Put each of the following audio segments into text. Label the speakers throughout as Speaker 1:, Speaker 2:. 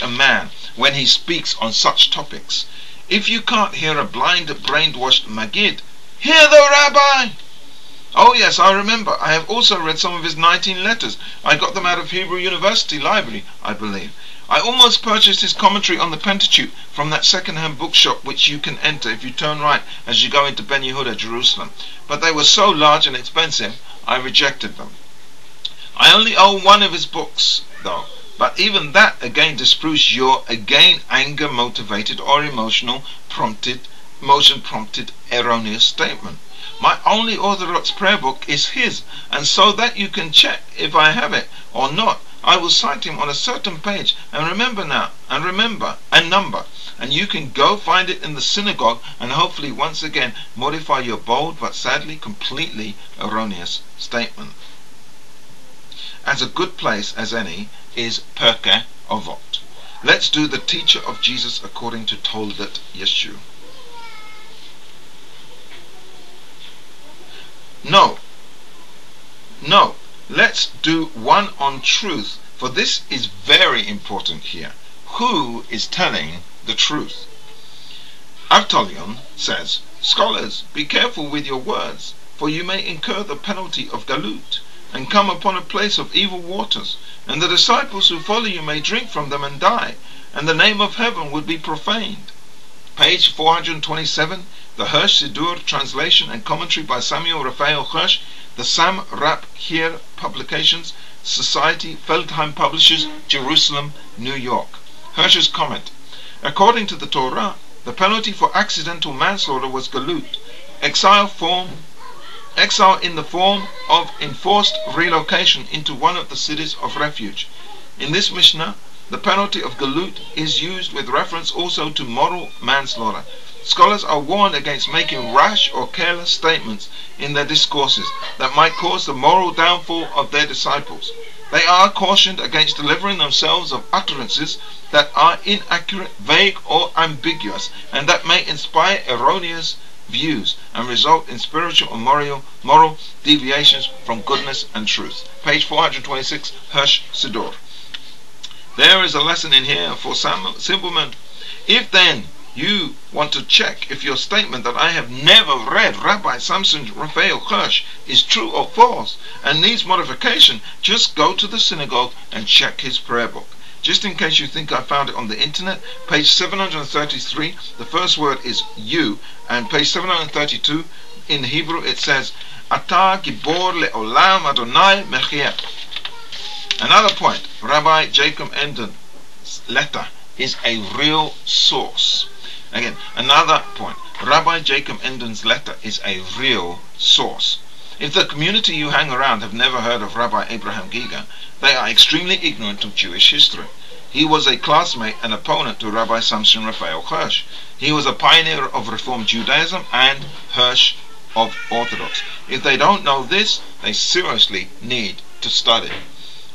Speaker 1: a man when he speaks on such topics. If you can't hear a blind, brainwashed Maggid, hear the rabbi! Oh yes, I remember. I have also read some of his 19 letters. I got them out of Hebrew University Library, I believe. I almost purchased his commentary on the Pentateuch from that second-hand bookshop which you can enter if you turn right as you go into Ben Yehuda, Jerusalem. But they were so large and expensive, I rejected them. I only own one of his books, though. But even that again disproves your, again, anger-motivated or emotion-prompted, erroneous statement. My only Orthodox prayer book is his, and so that you can check if I have it or not, I will cite him on a certain page, and remember, and you can go find it in the synagogue and hopefully once again modify your bold but sadly completely erroneous statement. As a good place as any is Pirkei Avot. Let's do the teacher of Jesus according to Toldat Yeshu. No, let's do one on truth, for this is very important here. Who is telling the truth? Avtalion says, "Scholars, be careful with your words, for you may incur the penalty of galut, and come upon a place of evil waters, and the disciples who follow you may drink from them and die, and the name of heaven would be profaned." Page 427, the Hirsh Sidur translation and commentary by Samson Rafael Hirsh, the Sam Rap Hir Publications, Society, Feldheim Publishers, Jerusalem, New York. Hirsch's comment: according to the Torah, the penalty for accidental manslaughter was galut, exile in the form of enforced relocation into one of the cities of refuge. In this Mishnah, the penalty of galut is used with reference also to moral manslaughter. Scholars are warned against making rash or careless statements in their discourses that might cause the moral downfall of their disciples. They are cautioned against delivering themselves of utterances that are inaccurate, vague, or ambiguous, and that may inspire erroneous views and result in spiritual or moral deviations from goodness and truth. Page 426, Hirsh Sidur. There is a lesson in here for silberman. If then you want to check if your statement that I have never read Rabbi Samson Rafael Hirsh is true or false and needs modification, just go to the synagogue and check his prayer book. Just in case you think I found it on the internet, page 733, the first word is you, and page 732 in Hebrew it says, Ata gibor le'olam Adonai mechir. Another point, Rabbi Jacob Emden's letter is a real source. Again, another point, Rabbi Jacob Emden's letter is a real source. If the community you hang around have never heard of Rabbi Abraham Geiger, they are extremely ignorant of Jewish history. He was a classmate and opponent to Rabbi Samson Rafael Hirsh. He was a pioneer of Reform Judaism and Hirsh of Orthodox. If they don't know this, they seriously need to study.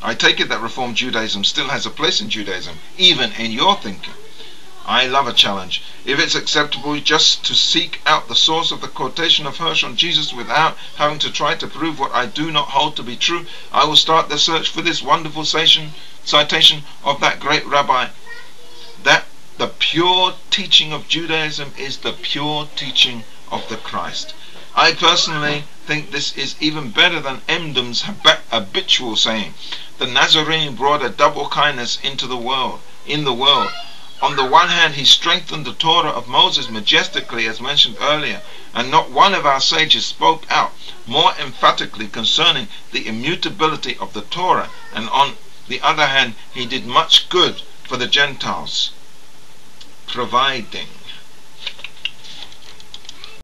Speaker 1: I take it that Reform Judaism still has a place in Judaism, even in your thinking. I love a challenge. If it's acceptable just to seek out the source of the quotation of Hirsh on Jesus without having to try to prove what I do not hold to be true, I will start the search for this wonderful citation of that great rabbi, that the pure teaching of Judaism is the pure teaching of the Christ. I personally think this is even better than Emden's habitual saying. The Nazarene brought a double kindness into the world. On the one hand, he strengthened the Torah of Moses majestically, as mentioned earlier, and not one of our sages spoke out more emphatically concerning the immutability of the Torah, and on the other hand, he did much good for the Gentiles, providing